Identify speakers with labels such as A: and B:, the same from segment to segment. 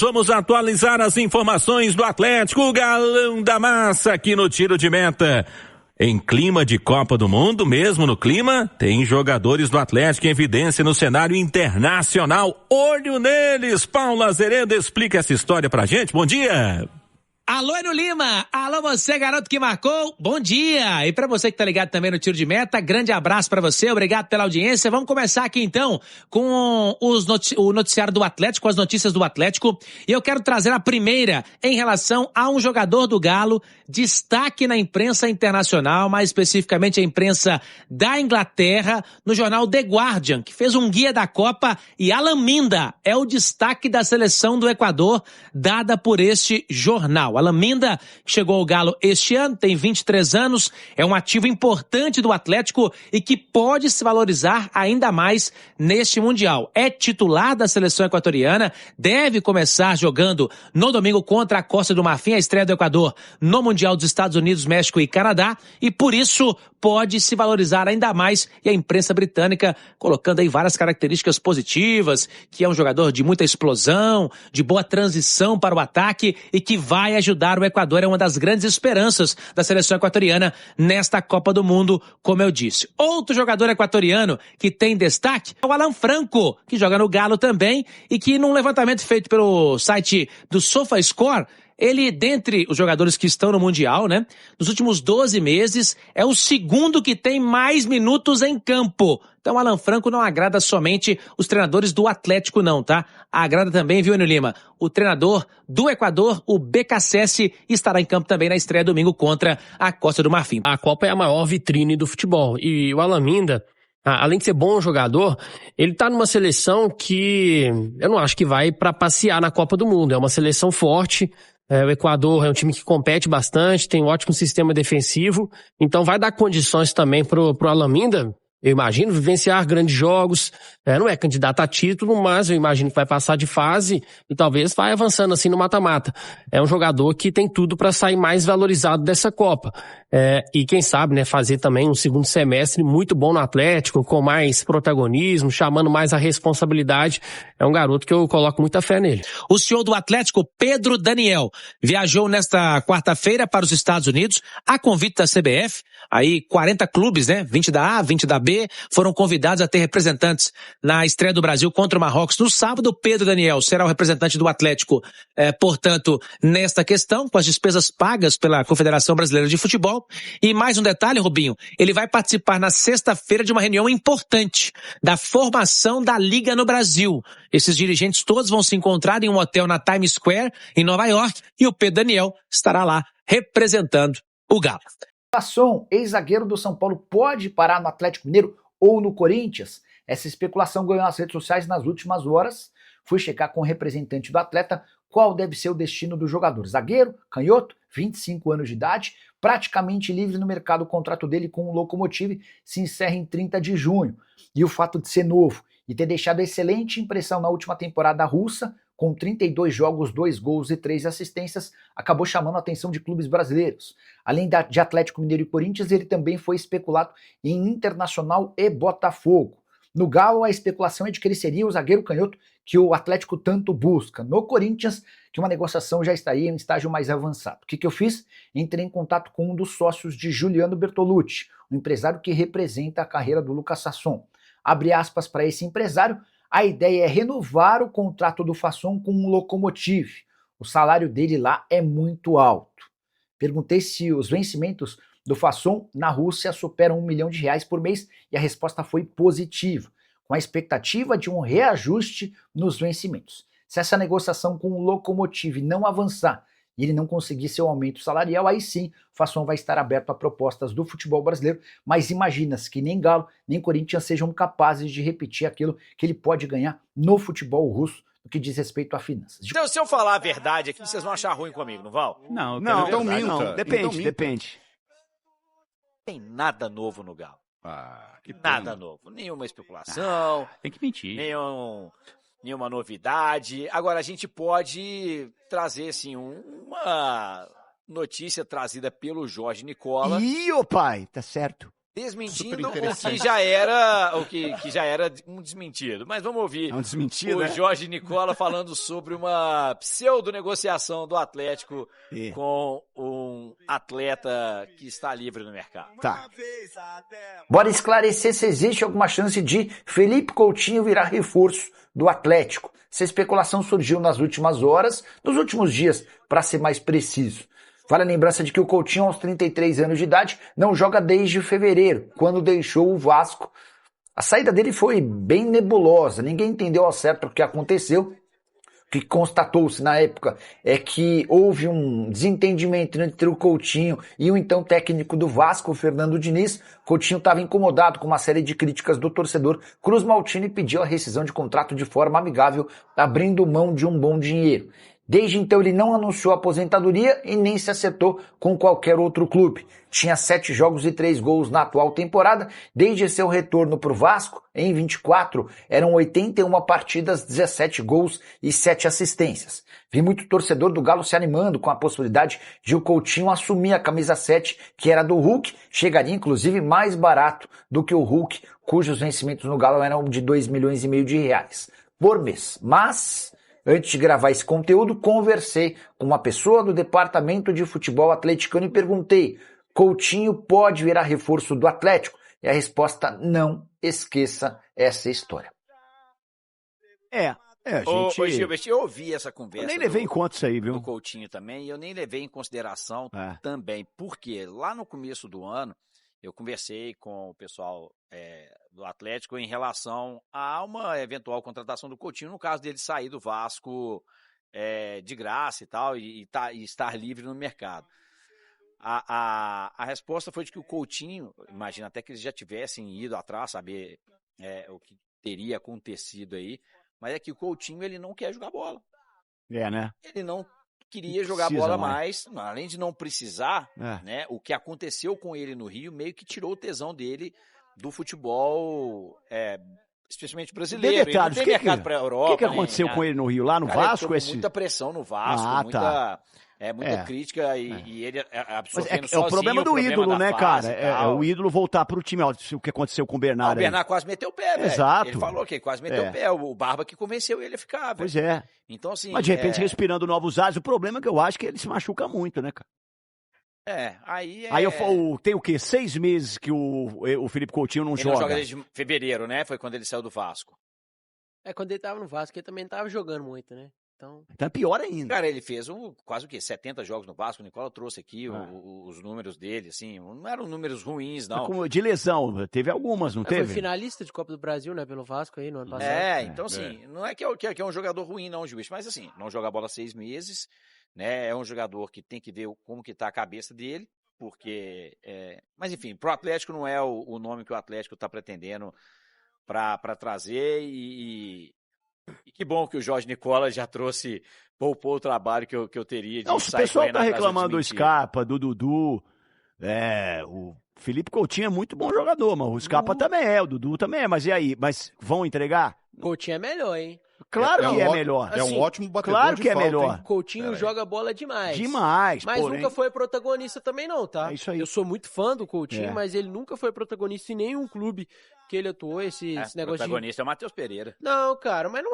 A: Vamos atualizar as informações do Atlético, o galão da massa aqui no Tiro de Meta. Em clima de Copa do Mundo, mesmo no clima, tem jogadores do Atlético em evidência no cenário internacional. Olho neles! Paulo Azeredo explica essa história pra gente. Bom dia!
B: Alô, Eno Lima! Alô, você, garoto que marcou, bom dia! E pra você que tá ligado também no Tiro de Meta, grande abraço pra você, obrigado pela audiência. Vamos começar aqui então com o noticiário do Atlético, as notícias do Atlético. E eu quero trazer a primeira em relação a um jogador do Galo, destaque na imprensa internacional, mais especificamente a imprensa da Inglaterra, no jornal The Guardian, que fez um guia da Copa, e Alan Minda é o destaque da seleção do Equador, dada por este jornal. Alan Minda chegou ao Galo este ano, tem 23 anos, é um ativo importante do Atlético e que pode se valorizar ainda mais neste Mundial. É titular da seleção equatoriana, deve começar jogando no domingo contra a Costa do Marfim, a estreia do Equador no Mundial dos Estados Unidos, México e Canadá, e por isso pode se valorizar ainda mais, e a imprensa britânica colocando aí várias características positivas, que é um jogador de muita explosão, de boa transição para o ataque e que vai ajudar o Equador, é uma das grandes esperanças da seleção equatoriana nesta Copa do Mundo, como eu disse. Outro jogador equatoriano que tem destaque é o Alan Franco, que joga no Galo também e que num levantamento feito pelo site do SofaScore, ele, dentre os jogadores que estão no Mundial, né, nos últimos 12 meses, é o segundo que tem mais minutos em campo. Então, Alan Franco não agrada somente os treinadores do Atlético, não, tá? Agrada também, viu, Eno Lima? O treinador do Equador, o BKSS, estará em campo também na estreia domingo contra a Costa do Marfim.
C: A Copa é a maior vitrine do futebol. E o Alan Minda, além de ser bom jogador, ele tá numa seleção que eu não acho que vai para passear na Copa do Mundo. É uma seleção forte. O Equador é um time que compete bastante, tem um ótimo sistema defensivo, então vai dar condições também pro Alan Minda, eu imagino, vivenciar grandes jogos. Não é candidato a título, mas eu imagino que vai passar de fase e talvez vai avançando assim no mata-mata. É um jogador que tem tudo para sair mais valorizado dessa Copa. E quem sabe, né, fazer também um segundo semestre muito bom no Atlético, com mais protagonismo, chamando mais a responsabilidade. É um garoto que eu coloco muita fé nele.
B: O CEO do Atlético, Pedro Daniel, viajou nesta quarta-feira para os Estados Unidos a convite da CBF. Aí 40 clubes, né, 20 da A, 20 da B, foram convidados a ter representantes na estreia do Brasil contra o Marrocos no sábado. Pedro Daniel será o representante do Atlético, portanto, nesta questão, com as despesas pagas pela Confederação Brasileira de Futebol. E mais um detalhe, Rubinho, ele vai participar na sexta-feira de uma reunião importante da formação da Liga no Brasil. Esses dirigentes todos vão se encontrar em um hotel na Times Square, em Nova York, e o Pedro Daniel estará lá representando o Galo.
D: Fasson, ex-zagueiro do São Paulo, pode parar no Atlético Mineiro ou no Corinthians? Essa especulação ganhou nas redes sociais nas últimas horas. Fui checar com o representante do atleta qual deve ser o destino do jogador. Zagueiro, canhoto, 25 anos de idade, praticamente livre no mercado. O contrato dele com o Lokomotiv se encerra em 30 de junho. E o fato de ser novo e ter deixado excelente impressão na última temporada russa, com 32 jogos, 2 gols e 3 assistências, acabou chamando a atenção de clubes brasileiros. Além de Atlético Mineiro e Corinthians, ele também foi especulado em Internacional e Botafogo. No Galo, a especulação é de que ele seria o zagueiro canhoto que o Atlético tanto busca. No Corinthians, que uma negociação já estaria em estágio mais avançado. O que eu fiz? Entrei em contato com um dos sócios de Juliano Bertolucci, um empresário que representa a carreira do Lucas Fasson. Abre aspas para esse empresário: a ideia é renovar o contrato do Fasson com o Lokomotiv. O salário dele lá é muito alto. Perguntei se os vencimentos do Fasson na Rússia superam R$1 milhão por mês e a resposta foi positiva, com a expectativa de um reajuste nos vencimentos. Se essa negociação com o Lokomotiv não avançar e ele não conseguir seu aumento salarial, aí sim o Fasson vai estar aberto a propostas do futebol brasileiro, mas imagina-se que nem Galo, nem Corinthians sejam capazes de repetir aquilo que ele pode ganhar no futebol russo no que diz respeito a finanças.
E: Então, se eu falar a verdade aqui, vocês vão achar ruim comigo, não vão?
F: Não,
E: então
F: minta. Depende.
E: Tem nada novo no Galo.
F: Que
E: nada
F: pena.
E: novo. Nenhuma especulação.
F: Tem que mentir.
E: Nenhuma novidade. Agora, a gente pode trazer, assim, uma notícia trazida pelo Jorge Nicola.
G: Ih, ô pai, tá certo.
E: Desmentindo o que já era um desmentido. Mas vamos ouvir
F: um desmentido,
E: o Jorge Nicola falando sobre uma pseudo-negociação do Atlético com um atleta que está livre no mercado.
F: Tá.
D: Bora esclarecer se existe alguma chance de Felipe Coutinho virar reforço do Atlético. Essa especulação surgiu nas últimas horas, nos últimos dias, para ser mais preciso. Vale a lembrança de que o Coutinho, aos 33 anos de idade, não joga desde fevereiro, quando deixou o Vasco. A saída dele foi bem nebulosa, ninguém entendeu ao certo o que aconteceu. O que constatou-se na época é que houve um desentendimento entre o Coutinho e o então técnico do Vasco, o Fernando Diniz. Coutinho estava incomodado com uma série de críticas do torcedor Cruz Maltino e pediu a rescisão de contrato de forma amigável, abrindo mão de um bom dinheiro. Desde então ele não anunciou aposentadoria e nem se acertou com qualquer outro clube. Tinha 7 jogos e 3 gols na atual temporada. Desde seu retorno para o Vasco, em 24, eram 81 partidas, 17 gols e 7 assistências. Vi muito torcedor do Galo se animando com a possibilidade de o Coutinho assumir a camisa 7, que era do Hulk. Chegaria inclusive mais barato do que o Hulk, cujos vencimentos no Galo eram de 2,5 milhões de reais por mês. Mas antes de gravar esse conteúdo, conversei com uma pessoa do departamento de futebol atleticano e perguntei: Coutinho pode virar reforço do Atlético? E a resposta: não esqueça essa história.
F: A gente...
E: Ô Gilbert, eu ouvi essa conversa.
F: Eu nem levei em conta isso aí, viu?
E: Do Coutinho também, e eu nem levei em consideração também, porque lá no começo do ano, eu conversei com o pessoal do Atlético em relação a uma eventual contratação do Coutinho, no caso dele sair do Vasco de graça e tal, e estar livre no mercado. A resposta foi de que o Coutinho, imagina até que eles já tivessem ido atrás, saber o que teria acontecido aí, mas é que o Coutinho ele não quer jogar bola.
F: Né?
E: Ele não queria jogar bola mais, além de não precisar, né? O que aconteceu com ele no Rio meio que tirou o tesão dele do futebol, especialmente brasileiro.
F: Detalhes,
E: ele não tem mercado para a Europa.
F: O que aconteceu com ele no Rio, lá no Vasco?
E: Muita pressão no Vasco, muita crítica e ele absorvendo sozinho.
F: É o problema do ídolo, né, cara? É o ídolo voltar pro time. Ó, o que aconteceu com o Bernardo.
E: O Bernardo quase meteu o pé, velho.
F: Exato.
E: Ele falou que quase meteu o pé. O Barba que convenceu ele a ficar, velho.
F: Pois é.
E: Então, assim,
F: mas de repente respirando novos ares, o problema é que eu acho que ele se machuca muito, né, cara?
E: Aí
F: tem o quê? 6 meses que o Felipe Coutinho não joga.
E: Ele não joga desde fevereiro, né? Foi quando ele saiu do Vasco.
C: Quando ele tava no Vasco, ele também não tava jogando muito, né? Então
F: é pior ainda.
E: Cara, ele fez quase 70 jogos no Vasco. O Nicola trouxe aqui os números dele, assim. Não eram números ruins, não.
F: De lesão, teve algumas, não teve?
C: Foi finalista de Copa do Brasil, né? Pelo Vasco aí no ano passado.
E: Então assim, não é que é um jogador ruim, não, Gilberto. Mas assim, não joga bola 6 meses, né? É um jogador que tem que ver como que tá a cabeça dele, porque... Mas enfim, pro Atlético não é o nome que o Atlético tá pretendendo para trazer e que bom que o Jorge Nicola já poupou o trabalho que eu teria de
F: sair. O pessoal tá reclamando do Scarpa, do Dudu. O Felipe Coutinho é muito bom jogador, mas o Scarpa também o Dudu também é. Mas e aí? Mas vão entregar?
C: Coutinho é melhor, hein?
F: Claro que é melhor.
G: É um ótimo batedor
F: claro
G: de
F: que é
G: falta,
F: melhor.
G: Hein?
C: Coutinho joga bola demais.
F: Demais,
C: mas nunca foi protagonista também não, tá?
F: É isso aí.
C: Eu sou muito fã do Coutinho, mas ele nunca foi protagonista em nenhum clube que ele atuou. Esse negócio
E: protagonista é o Matheus Pereira.
C: Não, cara, mas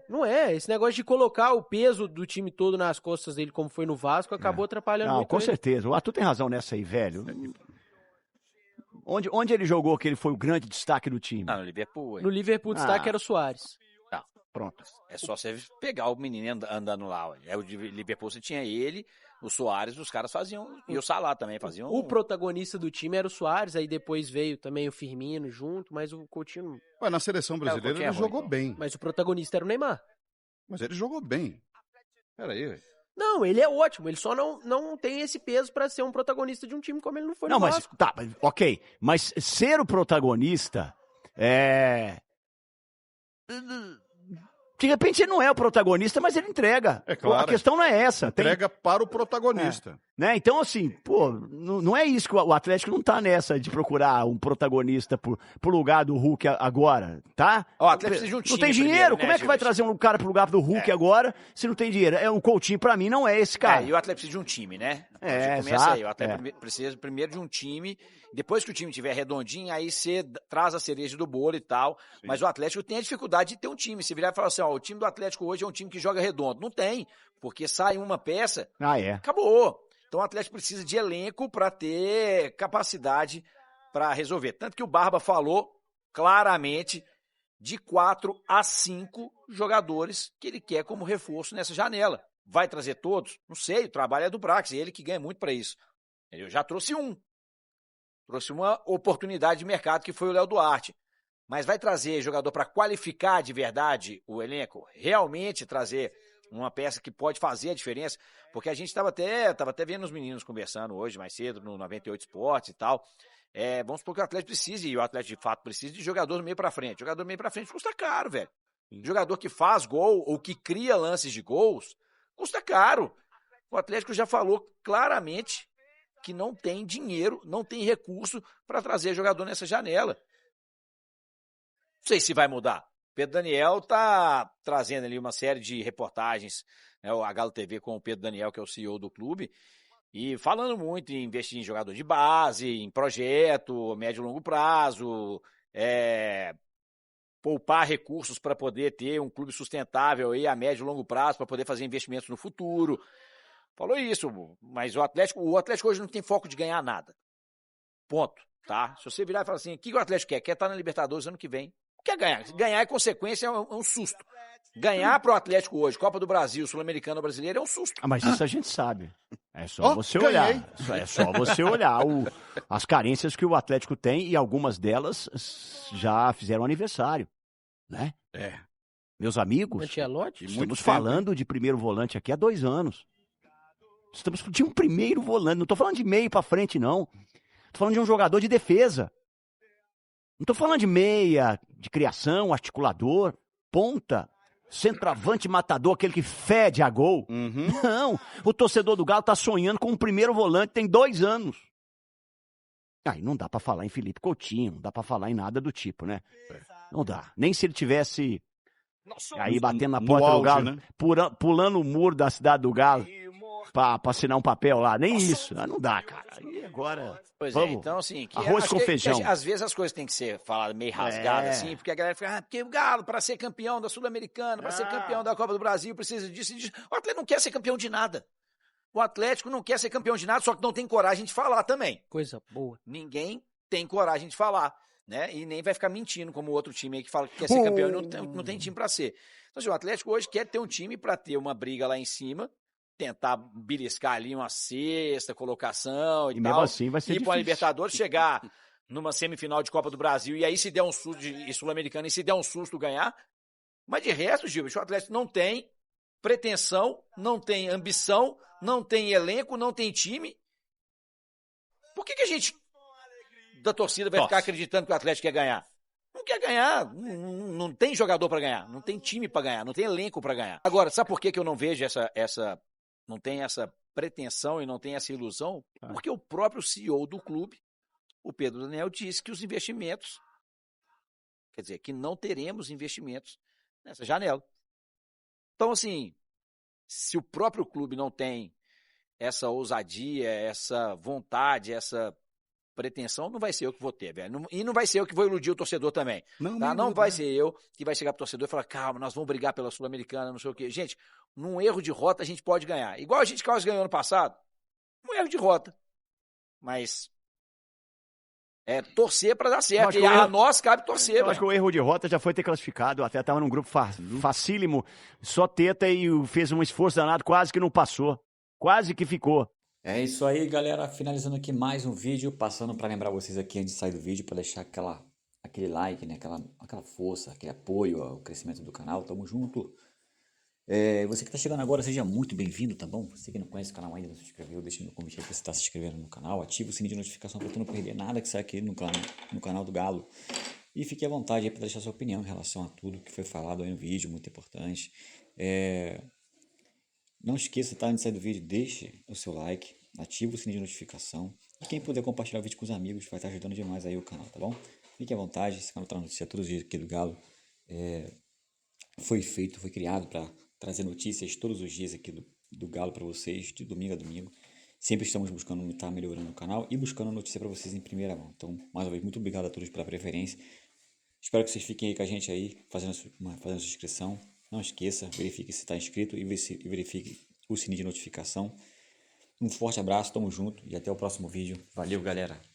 C: não é. Esse negócio de colocar o peso do time todo nas costas dele, como foi no Vasco, acabou atrapalhando muito.
F: Com certeza. O Arthur tem razão nessa aí, velho. Onde ele jogou que ele foi o grande destaque do time?
E: No Liverpool.
C: No Liverpool o destaque era o Soares.
E: Pronto. É só você pegar o menino andando lá. O de Liverpool você tinha ele, o Soares, os caras faziam, e o Salah também faziam.
C: O protagonista do time era o Soares, aí depois veio também o Firmino junto, mas o Coutinho...
G: Na seleção brasileira ele jogou bem.
C: Mas o protagonista era o Neymar.
G: Mas ele jogou bem. Peraí, velho.
C: Não, ele é ótimo, ele só não tem esse peso pra ser um protagonista de um time como ele não foi no Vasco.
F: Ok, mas ser o protagonista De repente ele não é o protagonista, mas ele entrega.
G: É claro.
F: A questão não é essa.
G: Entrega para o protagonista.
F: Né? Então, assim, pô, não é isso que o Atlético não tá nessa de procurar um protagonista pro lugar do Hulk agora, tá?
E: O Atlético precisa de um time.
F: Não tem dinheiro,
E: primeiro,
F: como
E: né,
F: é que vai trazer um cara pro lugar do Hulk agora se não tem dinheiro? Um Coutinho, pra mim, não é esse cara.
E: E o Atlético precisa de um time, né? Começa
F: exato.
E: aí. O Atlético precisa primeiro de um time. Depois que o time estiver redondinho, aí você traz a cereja do bolo e tal. Sim. Mas o Atlético tem a dificuldade de ter um time. Se virar e falar assim, o time do Atlético hoje é um time que joga redondo. Não tem, porque sai uma peça, acabou. Então o Atlético precisa de elenco para ter capacidade para resolver. Tanto que o Barba falou claramente de 4 a 5 jogadores que ele quer como reforço nessa janela. Vai trazer todos? Não sei, o trabalho é do Brax, ele que ganha muito para isso. Ele já trouxe um. Trouxe uma oportunidade de mercado que foi o Léo Duarte. Mas vai trazer jogador para qualificar de verdade o elenco? Realmente trazer uma peça que pode fazer a diferença? Porque a gente estava até vendo os meninos conversando hoje, mais cedo, no 98 Esportes e tal. Vamos supor que o Atlético precise, e o Atlético de fato precisa de jogador do meio para frente. Jogador do meio para frente custa caro, velho. Jogador que faz gol ou que cria lances de gols, custa caro. O Atlético já falou claramente que não tem dinheiro, não tem recurso para trazer jogador nessa janela. Não sei se vai mudar. Pedro Daniel está trazendo ali uma série de reportagens, né, a Galo TV com o Pedro Daniel, que é o CEO do clube, e falando muito em investir em jogador de base, em projeto, médio e longo prazo, poupar recursos para poder ter um clube sustentável aí a médio e longo prazo, para poder fazer investimentos no futuro. Falou isso, mas o Atlético hoje não tem foco de ganhar nada. Ponto, tá? Se você virar e falar assim, o que o Atlético quer? Quer estar na Libertadores ano que vem. Quer ganhar. Ganhar é consequência, é um susto. Ganhar pro Atlético hoje, Copa do Brasil, Sul-Americano, Brasileiro, é um susto.
F: Mas isso a gente sabe. É só você olhar. É só você olhar as carências que o Atlético tem e algumas delas já fizeram aniversário, né? Meus amigos, estamos falando de primeiro volante aqui há 2 anos. Estamos de um primeiro volante, não estou falando de meio para frente, não. Estou falando de um jogador de defesa. Não estou falando de meia, de criação, articulador, ponta, centroavante, matador, aquele que fede a gol. Não, o torcedor do Galo está sonhando com um primeiro volante, tem 2 anos. Aí não dá para falar em Felipe Coutinho, não dá para falar em nada do tipo, né? Não dá. Nem se ele tivesse aí batendo na porta do Galo, né? Pulando o muro da cidade do Galo. Pra assinar um papel lá, nem isso. Não dá, cara. E agora, vamos,
E: então assim...
F: arroz com feijão.
E: Às vezes as coisas têm que ser faladas meio rasgadas, assim, porque a galera fica, porque o Galo, para ser campeão da Sul-Americana, para ser campeão da Copa do Brasil, precisa disso e disso. O Atlético não quer ser campeão de nada. O Atlético não quer ser campeão de nada, só que não tem coragem de falar também.
C: Coisa boa.
E: Ninguém tem coragem de falar, né? E nem vai ficar mentindo como o outro time aí que fala que quer ser campeão e não tem time para ser. Então, assim, o Atlético hoje quer ter um time para ter uma briga lá em cima, tentar beliscar ali uma sexta colocação e tal.
F: Mesmo assim vai ser
E: ir para a Libertadores, chegar numa semifinal de Copa do Brasil e aí se der um susto de Sul-Americana e se der um susto ganhar. Mas de resto, Gil, o Atlético não tem pretensão, não tem ambição, não tem elenco, não tem time. Por que a gente da torcida vai ficar acreditando que o Atlético quer ganhar? Não quer ganhar, não tem jogador para ganhar, não tem time para ganhar, não tem elenco para ganhar. Agora, sabe por que eu não vejo não tem essa pretensão e não tem essa ilusão? Porque o próprio CEO do clube, o Pedro Daniel, disse que os investimentos, quer dizer, que não teremos investimentos nessa janela. Então, assim, se o próprio clube não tem essa ousadia, essa vontade, essa pretensão, não vai ser eu que vou ter, velho. E não vai ser eu que vou iludir o torcedor também. Não vai ser eu que vai chegar pro torcedor e falar, calma, nós vamos brigar pela Sul-Americana, não sei o quê. Gente, num erro de rota a gente pode ganhar. Igual a gente quase ganhou ano passado. Um erro de rota. Mas torcer para dar certo. E a nós cabe torcer.
F: Eu acho que o erro de rota já foi ter classificado. Até estava num grupo facílimo, só teta e fez um esforço danado, quase que não passou. Quase que ficou.
H: É isso aí, galera. Finalizando aqui mais um vídeo, passando para lembrar vocês aqui antes de sair do vídeo, para deixar aquele like, né? Aquela força, aquele apoio ao crescimento do canal. Tamo junto. Você que está chegando agora, seja muito bem-vindo, tá bom? Você que não conhece o canal ainda, não se inscreveu, deixa meu convite aí para você estar se inscrevendo no canal. Ativa o sininho de notificação para você não perder nada que sai aqui no canal do Galo. E fique à vontade aí para deixar sua opinião em relação a tudo que foi falado aí no vídeo, muito importante. Não esqueça, tá? Antes de sair do vídeo, deixe o seu like, ative o sininho de notificação. E quem puder compartilhar o vídeo com os amigos vai estar ajudando demais aí o canal, tá bom? Fique à vontade, esse canal traz notícia todos os dias aqui do Galo. Foi criado para trazer notícias todos os dias aqui do Galo para vocês, de domingo a domingo. Sempre estamos buscando estar melhorando o canal e buscando notícia para vocês em primeira mão. Então, mais uma vez, muito obrigado a todos pela preferência. Espero que vocês fiquem aí com a gente aí, fazendo a sua inscrição. Não esqueça, verifique se está inscrito e verifique o sininho de notificação. Um forte abraço, tamo junto e até o próximo vídeo. Valeu, galera!